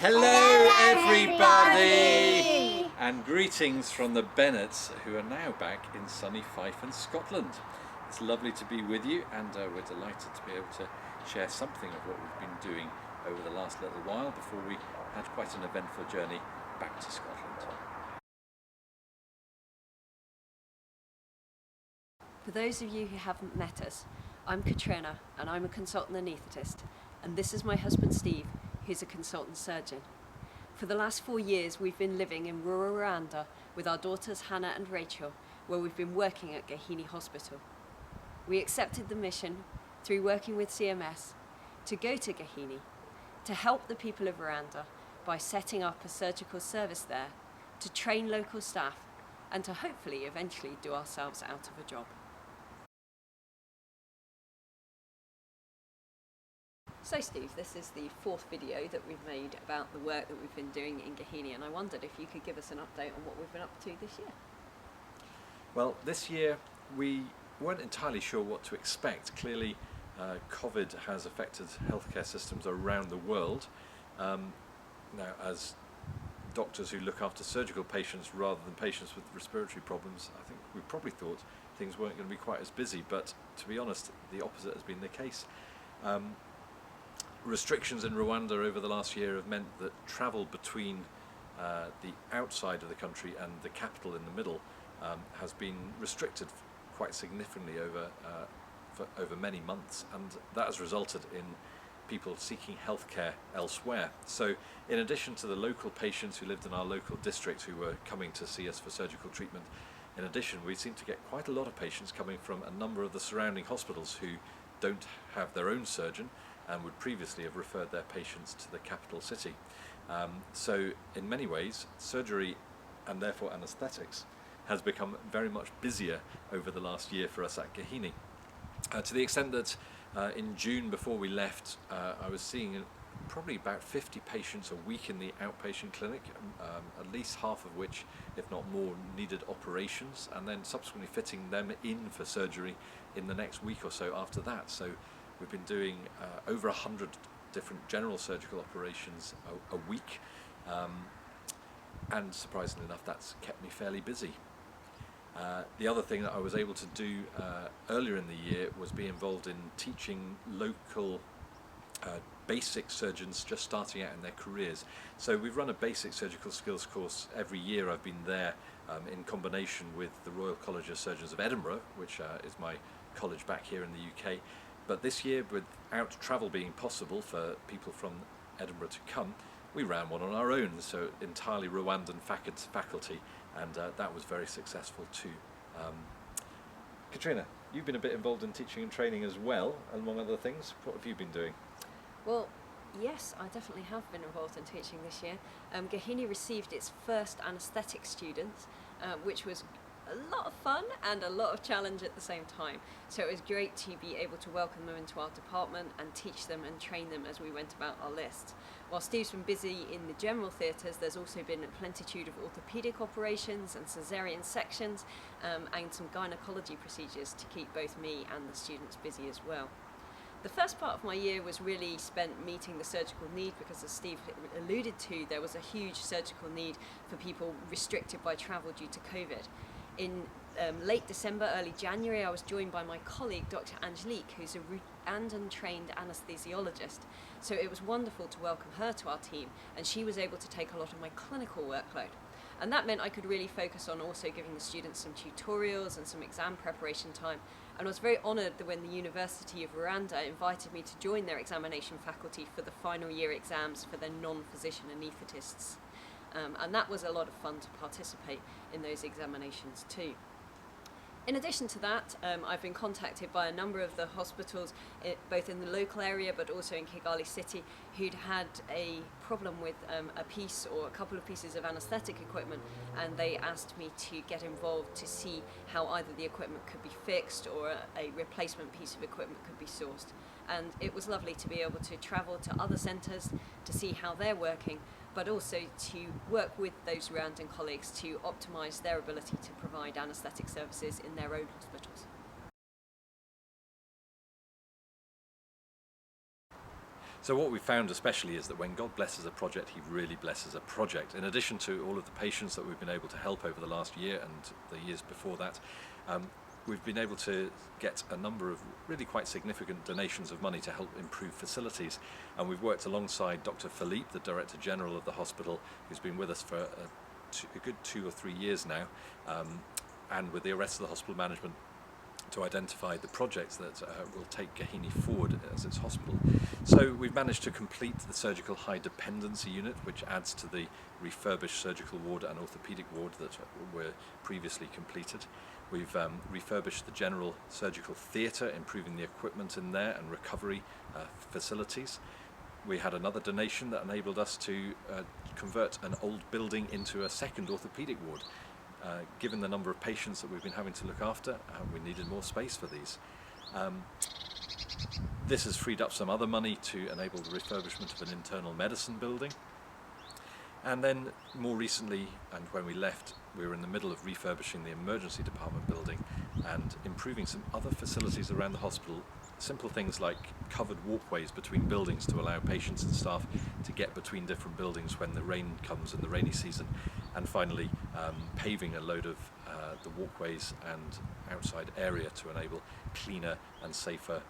Hello everybody! And greetings from the Bennetts, who are now back in sunny Fife and Scotland. It's lovely to be with you, and we're delighted to be able to share something of what we've been doing over the last little while before we had quite an eventful journey back to Scotland. For those of you who haven't met us, I'm Katrina and I'm a consultant anaesthetist, and this is my husband Steve, who's a consultant surgeon. For the last 4 years we've been living in rural Rwanda with our daughters Hannah and Rachel, where we've been working at Gahini Hospital. We accepted the mission through working with CMS to go to Gahini to help the people of Rwanda by setting up a surgical service there, to train local staff and to hopefully eventually do ourselves out of a job. So Steve, this is the 4th video that we've made about the work that we've been doing in Gahini, and I wondered if you could give us an update on what we've been up to this year. Well, this year we weren't entirely sure what to expect. Clearly COVID has affected healthcare systems around the world. Now, as doctors who look after surgical patients rather than patients with respiratory problems, I think we probably thought things weren't going to be quite as busy, but to be honest, the opposite has been the case. Restrictions in Rwanda over the last year have meant that travel between the outside of the country and the capital in the middle has been restricted quite significantly over many months, and that has resulted in people seeking healthcare elsewhere. So in addition to the local patients who lived in our local district who were coming to see us for surgical treatment, in addition we seem to get quite a lot of patients coming from a number of the surrounding hospitals who don't have their own surgeon and would previously have referred their patients to the capital city. So in many ways, surgery and therefore anaesthetics has become very much busier over the last year for us at Gahini. To the extent that in June, before we left, I was seeing probably about 50 patients a week in the outpatient clinic, at least half of which, if not more, needed operations, and then subsequently fitting them in for surgery in the next week or so after that. So we've been doing over 100 different general surgical operations a week, and surprisingly enough, that's kept me fairly busy. The other thing that I was able to do earlier in the year was be involved in teaching local basic surgeons just starting out in their careers. So we've run a basic surgical skills course every year. I've been there in combination with the Royal College of Surgeons of Edinburgh, which is my college back here in the UK. But this year, without travel being possible for people from Edinburgh to come, we ran one on our own, so entirely Rwandan faculty, and that was very successful too. Katrina, you've been a bit involved in teaching and training as well, among other things. What have you been doing? Well, yes, I definitely have been involved in teaching this year. Gahini received its first anaesthetic students, which was a lot of fun and a lot of challenge at the same time. So it was great to be able to welcome them into our department and teach them and train them as we went about our lists. While Steve's been busy in the general theatres, there's also been a plenitude of orthopaedic operations and caesarean sections, and some gynecology procedures to keep both me and the students busy as well. The first part of my year was really spent meeting the surgical need, because as Steve alluded to, there was a huge surgical need for people restricted by travel due to COVID. In late December, early January, I was joined by my colleague, Dr. Angelique, who's a Rwandan-trained anaesthesiologist. So it was wonderful to welcome her to our team, and she was able to take a lot of my clinical workload. And that meant I could really focus on also giving the students some tutorials and some exam preparation time. And I was very honoured that when the University of Rwanda invited me to join their examination faculty for the final year exams for their non-physician anaesthetists. And that was a lot of fun to participate in those examinations too. In addition to that, I've been contacted by a number of the hospitals, both in the local area but also in Kigali City, who'd had a problem with a piece or a couple of pieces of anaesthetic equipment, and they asked me to get involved to see how either the equipment could be fixed or a replacement piece of equipment could be sourced. And it was lovely to be able to travel to other centres to see how they're working, but also to work with those Rwandan colleagues to optimise their ability to provide anaesthetic services in their own hospitals. So what we found especially is that when God blesses a project, he really blesses a project. In addition to all of the patients that we've been able to help over the last year and the years before that, we've been able to get a number of really quite significant donations of money to help improve facilities. And we've worked alongside Dr. Philippe, the Director General of the hospital, who's been with us for a good 2 or 3 years now, and with the rest of the hospital management, to identify the projects that will take Gahini forward as its hospital. So we've managed to complete the surgical high dependency unit, which adds to the refurbished surgical ward and orthopaedic ward that were previously completed. We've refurbished the general surgical theatre, improving the equipment in there and recovery facilities. We had another donation that enabled us to convert an old building into a second orthopaedic ward. Given the number of patients that we've been having to look after, we needed more space for these. This has freed up some other money to enable the refurbishment of an internal medicine building. And then more recently, and when we left, we were in the middle of refurbishing the emergency department building and improving some other facilities around the hospital. Simple things like covered walkways between buildings to allow patients and staff to get between different buildings when the rain comes in the rainy season. And finally, paving a load of the walkways and outside area to enable cleaner and safer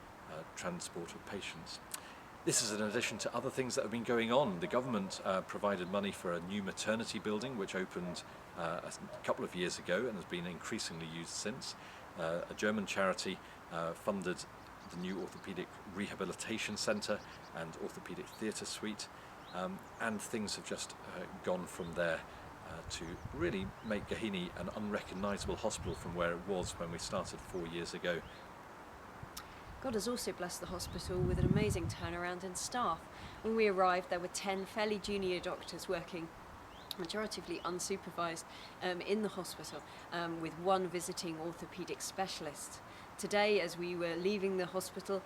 transport of patients. This is in addition to other things that have been going on. The government provided money for a new maternity building which opened a couple of years ago and has been increasingly used since. A German charity funded the new orthopaedic rehabilitation centre and orthopaedic theatre suite, and things have just gone from there to really make Gahini an unrecognisable hospital from where it was when we started 4 years ago. God has also blessed the hospital with an amazing turnaround in staff. When we arrived, there were 10 fairly junior doctors working, majoritively unsupervised, in the hospital, with one visiting orthopaedic specialist. Today, as we were leaving the hospital,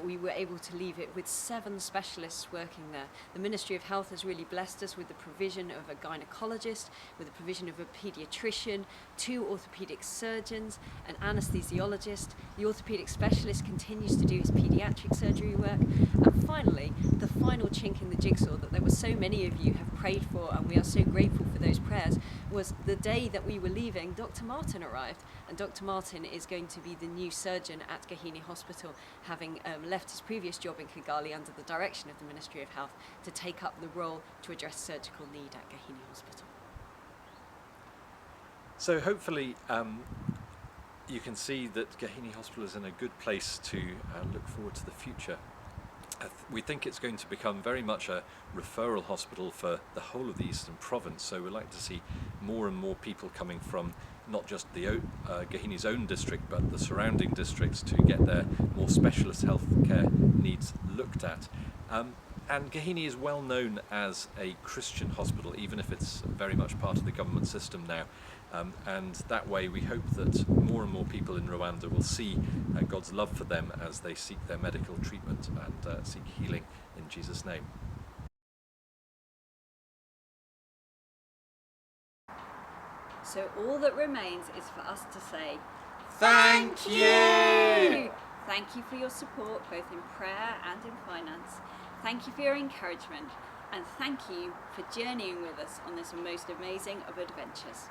we were able to leave it with 7 specialists working there. The Ministry of Health has really blessed us with the provision of a gynaecologist, with the provision of a paediatrician, 2 orthopaedic surgeons, an anaesthesiologist. The orthopaedic specialist continues to do his paediatric surgery work. And finally, the final chink in the jigsaw that there were so many of you have prayed for, and we are so grateful for those prayers, was the day that we were leaving, Dr. Martin arrived. And Dr. Martin is going to be the new surgeon at Gahini Hospital, having left his previous job in Kigali under the direction of the Ministry of Health to take up the role to address surgical need at Gahini Hospital. So hopefully you can see that Gahini Hospital is in a good place to look forward to the future. We think it's going to become very much a referral hospital for the whole of the Eastern Province, so we'd like to see more and more people coming from not just the Gahini's own district but the surrounding districts to get their more specialist healthcare needs looked at. And Gahini is well known as a Christian hospital, even if it's very much part of the government system now. And that way we hope that more and more people in Rwanda will see God's love for them as they seek their medical treatment and seek healing in Jesus' name. So all that remains is for us to say, Thank you! Thank you for your support, both in prayer and in finance. Thank you for your encouragement, and thank you for journeying with us on this most amazing of adventures.